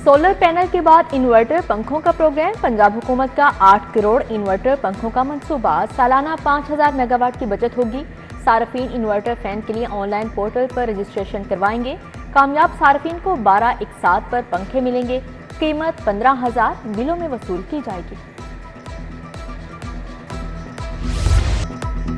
Solar panel के बाद inverter पंखों का प्रोग्राम। पंजाब हुकूमत का 8 करोड़ इन्वर्टर पंखों का मंसूबा। सालाना 5000 मेगावाट की बचत होगी। सार्फिन इन्वर्टर फैन के लिए ऑनलाइन पोर्टल पर रजिस्ट्रेशन करवाएंगे। कामयाब सार्फिन को 12 एक साथ पर पंखे मिलेंगे। कीमत 15,000 बिलों में वसूल की जाएगी।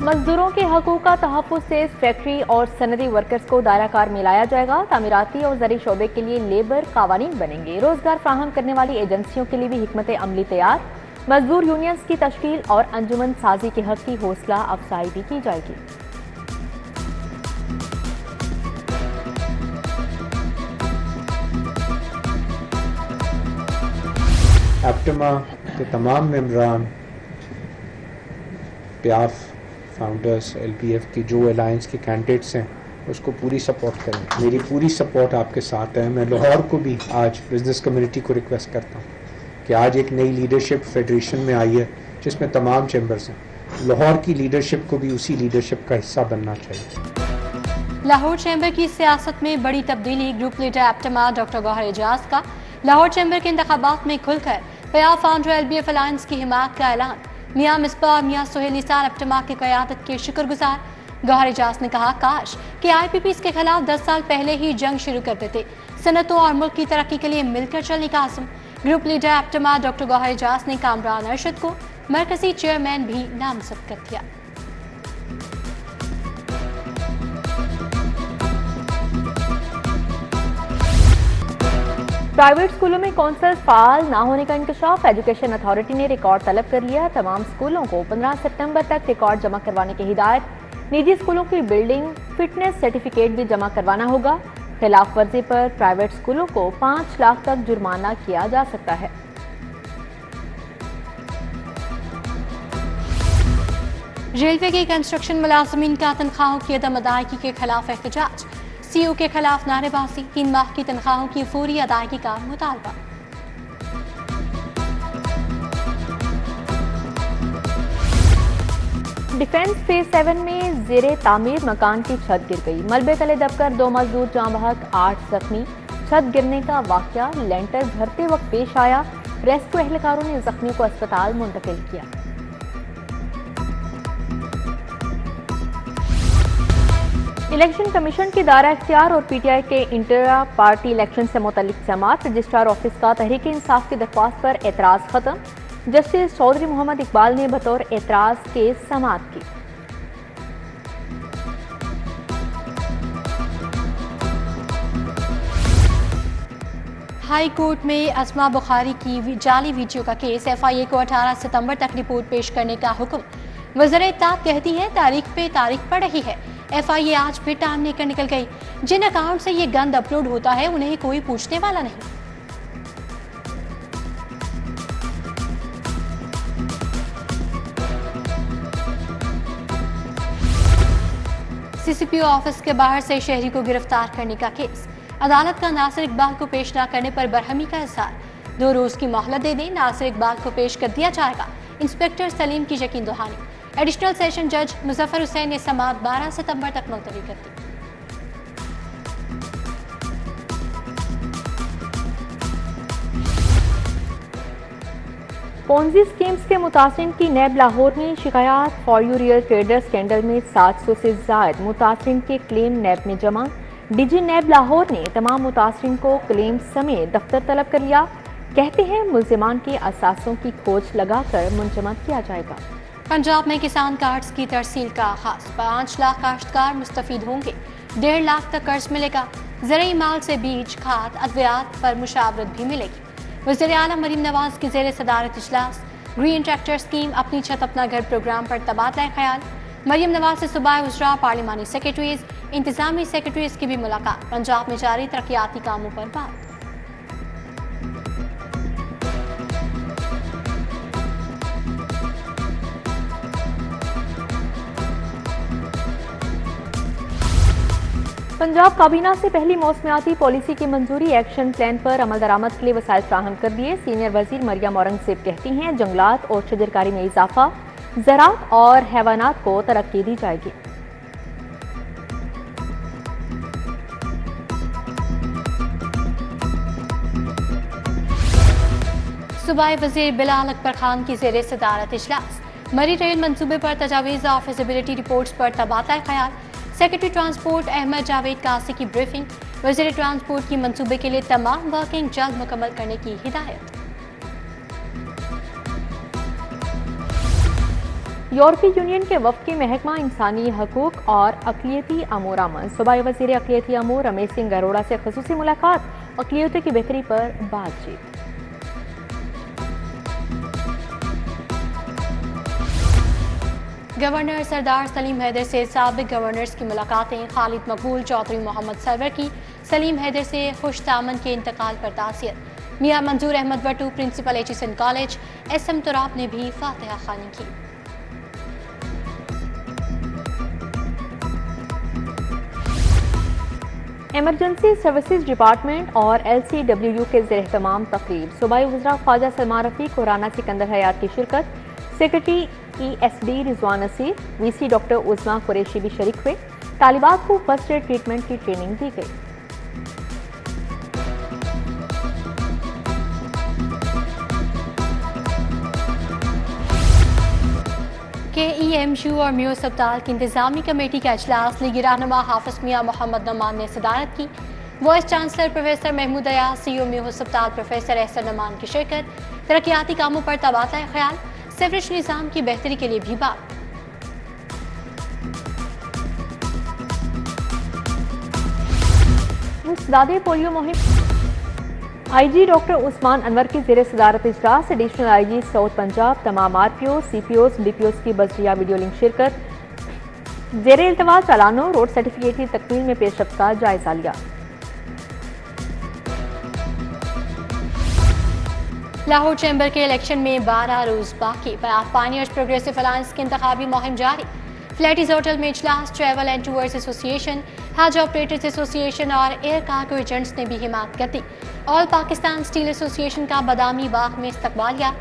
मजदूरों के हकूक का तहफ़्फ़ुज़ से फैक्ट्री और सनदी वर्कर्स को दायरा कार में लाया जाएगा। तामीराती और ज़री शोबे के लिए लेबर कावानीन बनेंगे। रोजगार फ्राहम करने वाली एजेंसियों के लिए भी हिकमत अमली तैयार। मजदूर यूनियंस की तश्कील और अंजुमन साजी के हक की हौसला अफजाई भी की जाएगी। एप्टमा के तमाम मेंबरान, प्याफ फाउंडर्स, LPF की जो अलायंस के कैंडिडेट्स हैं उसको पूरी सपोर्ट करें। मेरी पूरी सपोर्ट आपके साथ है। मैं लाहौर को भी आज बिजनेस कम्युनिटी को रिक्वेस्ट करता हूँ कि आज एक नई लीडरशिप फेडरेशन में आई है जिसमें तमाम चैम्बर्स हैं। लाहौर की लीडरशिप को भी उसी लीडरशिप का हिस्सा बनना चाहिए। लाहौर चैम्बर की सियासत में बड़ी तब्दीली। Group leader APTMA doctor Gohar Ejaz का लाहौर चैम्बर के इंतखाबात में खुलकर प्याफ फाउंडर LPF अलायंस की हिमायत का ऐलान। मियां मिसबा और मियां सोहेल निसार एप्टमा की क़यादत के शुक्रगुजार। गौहर एजाज ने कहा, काश कि IPPs के खिलाफ 10 साल पहले ही जंग शुरू कर देते। सनतों और मुल्क की तरक्की के लिए मिलकर चलने का आज़म। Group leader APTMA doctor Gohar Ejaz ने कामरान अरशद को मरकजी चेयरमैन भी नामजद कर दिया। प्राइवेट स्कूलों में कौंसल्स फाल ना होने का इंकशाफ। एजुकेशन अथॉरिटी ने रिकॉर्ड तलब कर लिया। तमाम स्कूलों को 15 सितंबर तक रिकॉर्ड जमा करवाने की हिदायत। निजी स्कूलों की बिल्डिंग फिटनेस सर्टिफिकेट भी जमा करवाना होगा। खिलाफ वर्जी पर प्राइवेट स्कूलों को 5 लाख तक जुर्माना किया जा सकता है। रेलवे के कंस्ट्रक्शन मुलाजमीन का तनख्वाहों की अदम अदायगी के खिलाफ एहतजाज। CO के खिलाफ नारेबाजी। 3 माह की तनख्वाहों की फौरी अदायगी का मुतालबा। डिफेंस फेज 7 में जेरे तामीर मकान की छत गिर गई। मलबे तले दबकर 2 मजदूर जाँ बहक, 8 जख्मी। छत गिरने का वाकया लेंटर भरते वक्त पेश आया। रेस्क्यू एहलकारों ने जख्मियों को अस्पताल मुंतकिल किया। इलेक्शन कमीशन की दायरा इख्तियार और PTI के इंटरा पार्टी इलेक्शन से मुतल्लिक समात। रजिस्ट्रार ऑफिस का तहरीक इंसाफ की दरख्वास्त पर एतराज खत्म। जस्टिस चौधरी मोहम्मद इकबाल ने बतौर एतराज के समात की। हाई कोर्ट में अस्मा बुखारी की जाली वीडियो का केस। FIA को 18 सितंबर तक रिपोर्ट पेश करने का हुक्म। वज़ीर इत्तेफाक कहती है तारीख पे तारीख पड़ रही है। FIA आज फिर टाइम लेकर निकल गई। जिन अकाउंट से ये गंद अपलोड होता है उन्हें कोई पूछने वाला नहीं। CCPO ऑफिस के बाहर से शहरी को गिरफ्तार करने का केस। अदालत का नासिर इकबाल को पेश न करने पर बरहमी का इज़हार। 2 रोज की मोहलत दे दें, नासिर इकबाल को पेश कर दिया जाएगा। इंस्पेक्टर सलीम की यकीन दहानी। एडिशनल सेशन जज मुजफ्फर हुसैन ने समाअत 12 सितंबर तक मुलतवी कर दी। पोंजी स्कीम्स के मुतासिन की नैब लाहौर में शिकायत। For you real trader scandal में 700 से ज्यादा मुतासिन के क्लेम नैब में जमा। DG नैब लाहौर ने तमाम मुतासिन को क्लेम समेत दफ्तर तलब कर लिया। कहते हैं मुल्जिमान के असासों की खोज लगाकर मुंजमद किया जाएगा। पंजाब में किसान कार्ड्स की तरसील का आगाज। 5 लाख काश्तकार मुस्तफीद होंगे। 1.5 लाख तक कर्ज मिलेगा। ज़रूरी माल से बीज, खाद, अद्वियात पर मुशावरत भी मिलेगी। वज़ीर आला मरीम नवाज की ज़ेर सदारत इजलास। ग्रीन ट्रैक्टर स्कीम, अपनी छत अपना घर प्रोग्राम पर तबादला ख्याल। मरीम नवाज से सूबाई वज़रा, पार्लिमानी सेक्रेटरीज, इंतजामी सेक्रेटरीज की भी मुलाकात। पंजाब में जारी तरक्याती कामों पर बात। पंजाब काबीना से पहली मौसमियाती पॉलिसी की मंजूरी। एक्शन प्लान पर अमल दरामद के लिए वसाइल फ्राहम कर दिए। सीनियर वजीर मरियम औरंगजेब कहती हैं जंगलात और शजरकारी में इजाफा, ज़राअत और हैवानात को तरक्की दी जाएगी। सूबाई वज़ीर बिलाल अकबर खान की ज़ेर सदारत इजलास। मरी रेल मंसूबे पर तजावीज़ और फिजिबिलिटी रिपोर्ट्स पर तबादला ख्याल। सेक्रेटरी ट्रांसपोर्ट अहमद जावेद कासी की ब्रीफिंग। वज़ीर ट्रांसपोर्ट की मंसूबे के लिए तमाम वर्किंग जल्द मुकम्मल करने की हिदायत। यूरोपीय यूनियन के वफ़द महकमा इंसानी हकूक और अक़लियती अमूर अमन सूबाई वज़ीर अक़लियती अमूर रमेश सिंह गरोड़ा से ख़ुसूसी मुलाकात। अक़लियतों की बेहतरी पर बातचीत। गवर्नर सरदार सलीम हैदर से साबिक गवर्नर्स की मुलाकातें। खालिद मकबूल चौधरी मोहम्मद सरवर की सलीम हैदर से खुशदामन के इंतकाल पर ताज़ियत। Mian Manzoor Ahmad Wattoo principal Aitchison college SM Turab ने भी फातिहा खानी की। एमरजेंसी सर्विसेज डिपार्टमेंट और LCWU के ज़ेर एहतमाम तकरीब। सूबाई वज़रा ख्वाजा सलमान रफ़ीक और राना सिकंदर हयात की शिरकत। Secretary ESD Rizwan Naseer, VC doctor Uzma Qureshi भी शरीक हुए। तालिबात को फर्स्ट एड ट्रीटमेंट की ट्रेनिंग दी गई। KEMU और म्यूज़ अस्पताल की इंतजामी कमेटी का इजलास लीगी रहनुमा हाफिज मियां मोहम्मद नमान ने सदारत की। Vice chancellor professor Mahmood Ayaz, CEO म्यूज़ अस्पताल प्रोफेसर एहसन नमान की शिरकत। तरक्याती कामों पर तबादला ख्याल। सीवरेज निज़ाम की बेहतरी के लिए भी बात। इंसदादे पोलियो मुहिम। IG डॉक्टर उस्मान अनवर की ज़ेर सदारत इजलास। एडिशनल IG साउथ पंजाब, तमाम RPO, CPOs, DPOs की बसरिया वीडियो लिंक शिरकत। ज़ेर इल्तवा चालानों रोड सर्टिफिकेट की तकमील में पेशरफ्त का जायजा लिया। लाहौर चैम्बर के इलेक्शन में 12 रोज बाकी। पायनियर्स प्रोग्रेसिव अलायंस की इंतखाबी मुहिम जारी। फ्लैटीज होटल में इजलास। ट्रैवल एंड टूर्स एसोसिएशन, हज ऑपरेटर्स एसोसिएशन और एयर कार्गो एजेंट्स ने भी हिमायत कर दी। ऑल पाकिस्तान स्टील एसोसिएशन का बादामी बाग में इस्तकबालिया।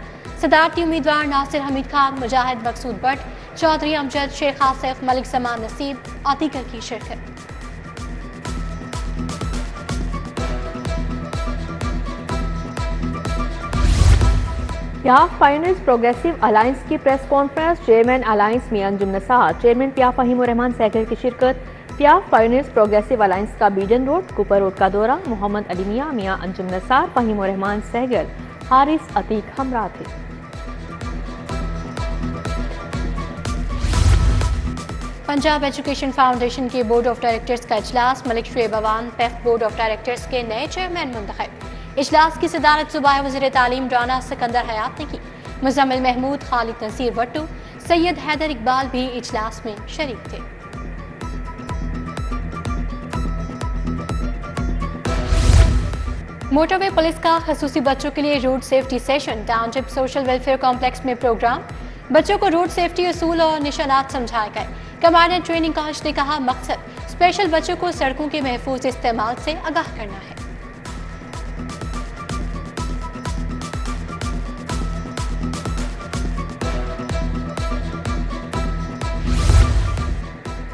सदारती उम्मीदवार नासिर हमीद खान, मुजाहिद मकसूद भट्ट, चौधरी अमजद, शेख आसिफ, मलिक जमान नसीब और दीगर की शिरकत। प्याफ पायनियर्स प्रोग्रेसिव अलायंस की प्रेस कॉन्फ्रेंस। चेयरमैन अलायंस मियां अंजुम नसार, चेयरमैन प्याफ फहीम रहमान सहगल की शिरकत। प्याफ पायनियर्स प्रोग्रेसिव अलायंस का बीडन रोड, कुपर रोड का दौरा। मोहम्मद अली मियां, मियां अंजुम नसार, फहीम रहमान सहगल, हारिस अतीक हमरा थे। पंजाब एजुकेशन फाउंडेशन के बोर्ड ऑफ डायरेक्टर्स का इजलास। Malik Shoaib Awan PEF board of directors के नए चेयरमैन मुंतखब। इजलास की सदारत सूबाई वज़ीर तालीम राना सिकंदर हयात ने की। मुज़म्मिल महमूद, खालिद नसीर वट्टू, सैयद हैदर इकबाल भी इजलास में शरीक थे। मोटरवे पुलिस का खसूसी बच्चों के लिए road safety session. Township social welfare complex में प्रोग्राम। बच्चों को रोड सेफ्टी असूल और निशानात समझाए गए। कमांडर ट्रेनिंग कॉलेज ने कहा, मकसद स्पेशल बच्चों को सड़कों के महफूज इस्तेमाल से आगाह करना है।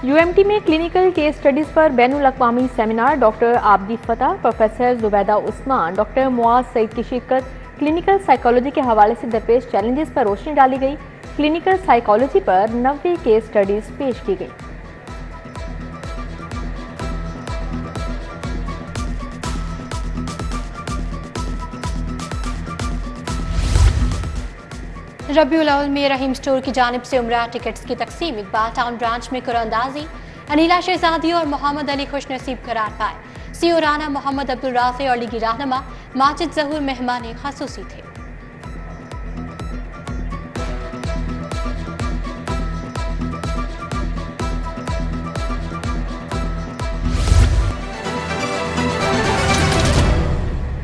UMT में क्लिनिकल केस स्टडीज पर बैनुल अक़वामी सेमिनार। डॉक्टर आबदी फतह, प्रोफेसर जुबैदा उस्मान, डॉक्टर मुआज सईद की शिरकत। क्लिनिकल साइकोलॉजी के हवाले से दरपेश चैलेंजेस पर रोशनी डाली गई। क्लिनिकल साइकोलॉजी पर 90 केस स्टडीज पेश की गई। रबीउल अव्वल में रहीम स्टोर की जानिब से उम्रा टिकट्स की तकसीम। इकबाल टाउन ब्रांच में कुरानंदाजी। अनीला शहजादी और मोहम्मद अली खुश नसीब करार पाए। CEO राना मोहम्मद अब्दुल राफ़ी और लीगी रहनुमा माजिद ज़हूर मेहमान खसूसी थे।